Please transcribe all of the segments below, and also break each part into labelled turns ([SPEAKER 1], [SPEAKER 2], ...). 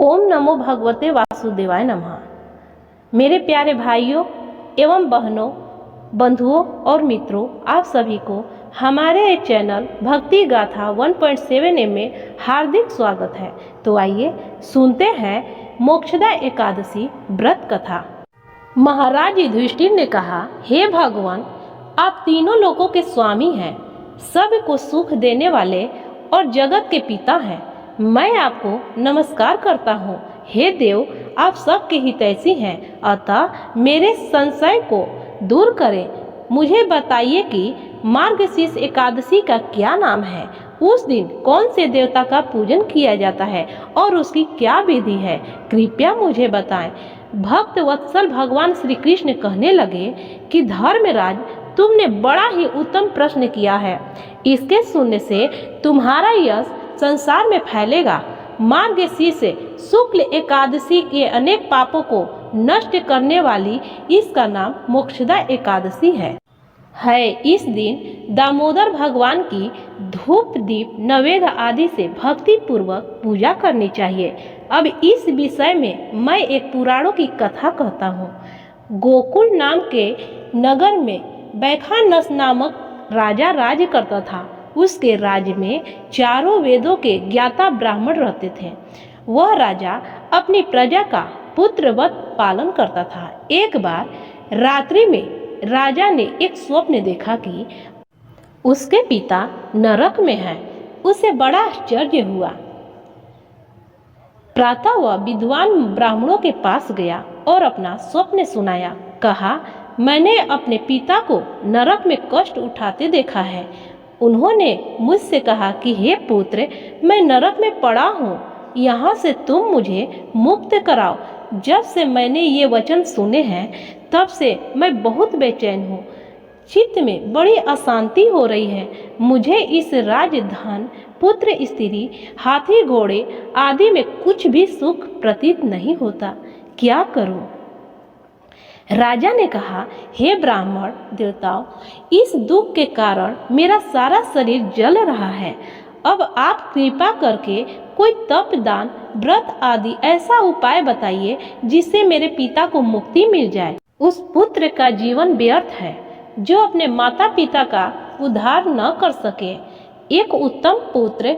[SPEAKER 1] ओम नमो भगवते वासुदेवाय नमः। मेरे प्यारे भाइयों एवं बहनों, बंधुओं और मित्रों, आप सभी को हमारे चैनल भक्ति गाथा 1.7 में हार्दिक स्वागत है। तो आइए सुनते हैं मोक्षदा एकादशी व्रत कथा। महाराज युधिष्ठिर ने कहा, हे भगवान, आप तीनों लोकों के स्वामी हैं, सबको सुख देने वाले और जगत के पिता हैं। मैं आपको नमस्कार करता हूँ। हे देव, आप सबके हितैषी हैं, अतः मेरे संशय को दूर करें। मुझे बताइए कि मार्गशीर्ष एकादशी का क्या नाम है, उस दिन कौन से देवता का पूजन किया जाता है और उसकी क्या विधि है, कृपया मुझे बताएं। भक्त वत्सल भगवान श्री कृष्ण कहने लगे कि धर्मराज, तुमने बड़ा ही उत्तम प्रश्न किया है। इसके सुनने से तुम्हारा यश संसार में फैलेगा। मार्गशीर्ष शुक्ल एकादशी के अनेक पापों को नष्ट करने वाली इसका नाम मोक्षदा एकादशी है। इस दिन दामोदर भगवान की धूप दीप नैवेद्य आदि से भक्ति पूर्वक पूजा करनी चाहिए। अब इस विषय में मैं एक पुराणों की कथा कहता हूँ। गोकुल नाम के नगर में बैखानस नामक राजा राज्य करता था। उसके राज्य में चारों वेदों के ज्ञाता ब्राह्मण रहते थे। वह राजा अपनी प्रजा का पुत्रवत पालन करता था। एक बार रात्रि में राजा ने एक स्वप्न देखा कि उसके पिता नरक में हैं। उसे बड़ा आश्चर्य हुआ। प्रातः वह विद्वान ब्राह्मणों के पास गया और अपना स्वप्न सुनाया। कहा, मैंने अपने पिता को नरक में कष्ट उठाते देखा है। उन्होंने मुझसे कहा कि हे पुत्र, मैं नरक में पड़ा हूँ, यहाँ से तुम मुझे मुक्त कराओ। जब से मैंने ये वचन सुने हैं तब से मैं बहुत बेचैन हूँ। चित्त में बड़ी अशांति हो रही है। मुझे इस राजधन, पुत्र, स्त्री, हाथी, घोड़े आदि में कुछ भी सुख प्रतीत नहीं होता। क्या करूँ? राजा ने कहा, हे ब्राह्मण देवताओं, इस दुख के कारण मेरा सारा शरीर जल रहा है। अब आप कृपा करके कोई तप, दान, व्रत आदि ऐसा उपाय बताइए जिससे मेरे पिता को मुक्ति मिल जाए। उस पुत्र का जीवन व्यर्थ है जो अपने माता पिता का उद्धार न कर सके। एक उत्तम पुत्र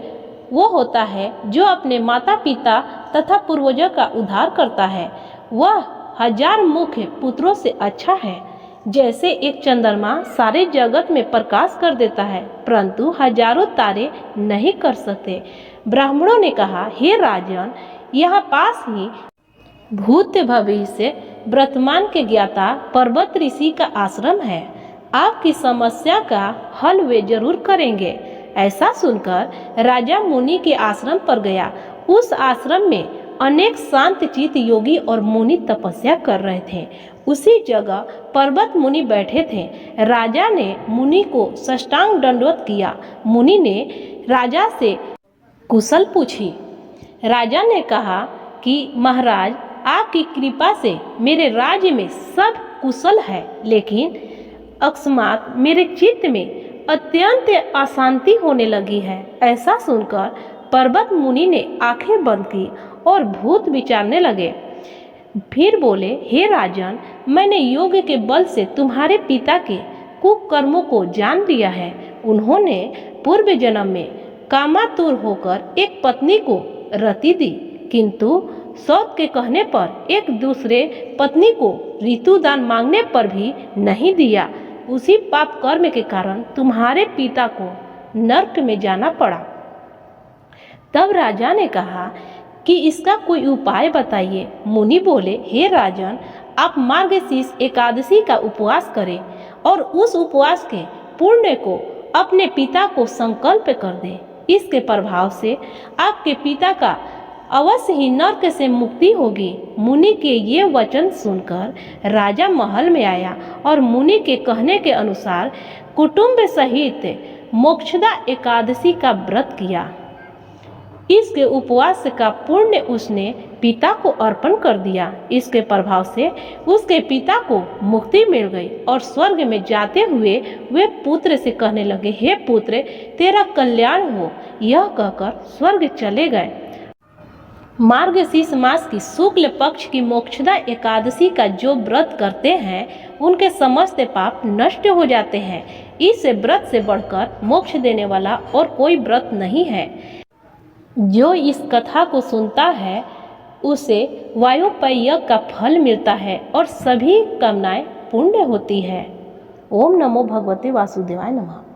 [SPEAKER 1] वो होता है जो अपने माता पिता तथा पूर्वजों का उद्धार करता है। वह 1000 मुख्य पुत्रों से अच्छा है। जैसे एक चंद्रमा सारे जगत में प्रकाश कर देता है, परंतु हजारों तारे नहीं कर सकते। ब्राह्मणों ने कहा, हे राजन, यहाँ पास ही भूत, भविष्य, वर्तमान के ज्ञाता पर्वत ऋषि का आश्रम है। आपकी समस्या का हल वे जरूर करेंगे। ऐसा सुनकर राजा मुनि के आश्रम पर गया। उस आश्रम में अनेक शांत चित्त योगी और मुनि तपस्या कर रहे थे। उसी जगह पर्वत मुनि बैठे थे। राजा ने मुनि को साष्टांग दंडवत किया। मुनि ने राजा से कुशल पूछी। राजा ने कहा कि महाराज, आपकी कृपा से मेरे राज्य में सब कुशल है, लेकिन अकस्मात मेरे चित्त में अत्यंत अशांति होने लगी है। ऐसा सुनकर पर्वत मुनि ने आंखें बंद की और भूत विचारने लगे। फिर बोले, हे राजन, मैंने योग के बल से तुम्हारे पिता के कुकर्मों को जान लिया है। उन्होंने पूर्व जन्म में कामातुर होकर एक पत्नी को रति दी, किंतु सौत के कहने पर एक दूसरे पत्नी को ऋतुदान मांगने पर भी नहीं दिया। उसी पाप कर्म के कारण तुम्हारे पिता को नरक में जाना पड़ा। तब राजा ने कहा कि इसका कोई उपाय बताइए। मुनि बोले, हे राजन, आप मार्गशीर्ष एकादशी का उपवास करें और उस उपवास के पुण्य को अपने पिता को संकल्प कर दें। इसके प्रभाव से आपके पिता का अवश्य ही नरक से मुक्ति होगी। मुनि के ये वचन सुनकर राजा महल में आया और मुनि के कहने के अनुसार कुटुंब सहित मोक्षदा एकादशी का व्रत किया। इसके उपवास का पुण्य उसने पिता को अर्पण कर दिया। इसके प्रभाव से उसके पिता को मुक्ति मिल गई और स्वर्ग में जाते हुए वे पुत्र से कहने लगे, हे पुत्र, तेरा कल्याण हो। यह कहकर स्वर्ग चले गए। मार्गशीर्ष मास की शुक्ल पक्ष की मोक्षदा एकादशी का जो व्रत करते हैं उनके समस्त पाप नष्ट हो जाते हैं। इस व्रत से बढ़कर मोक्ष देने वाला और कोई व्रत नहीं है। जो इस कथा को सुनता है उसे वायुपय यज्ञ का फल मिलता है और सभी कामनाएं पूर्ण होती है। ओम नमो भगवते वासुदेवाय नमः।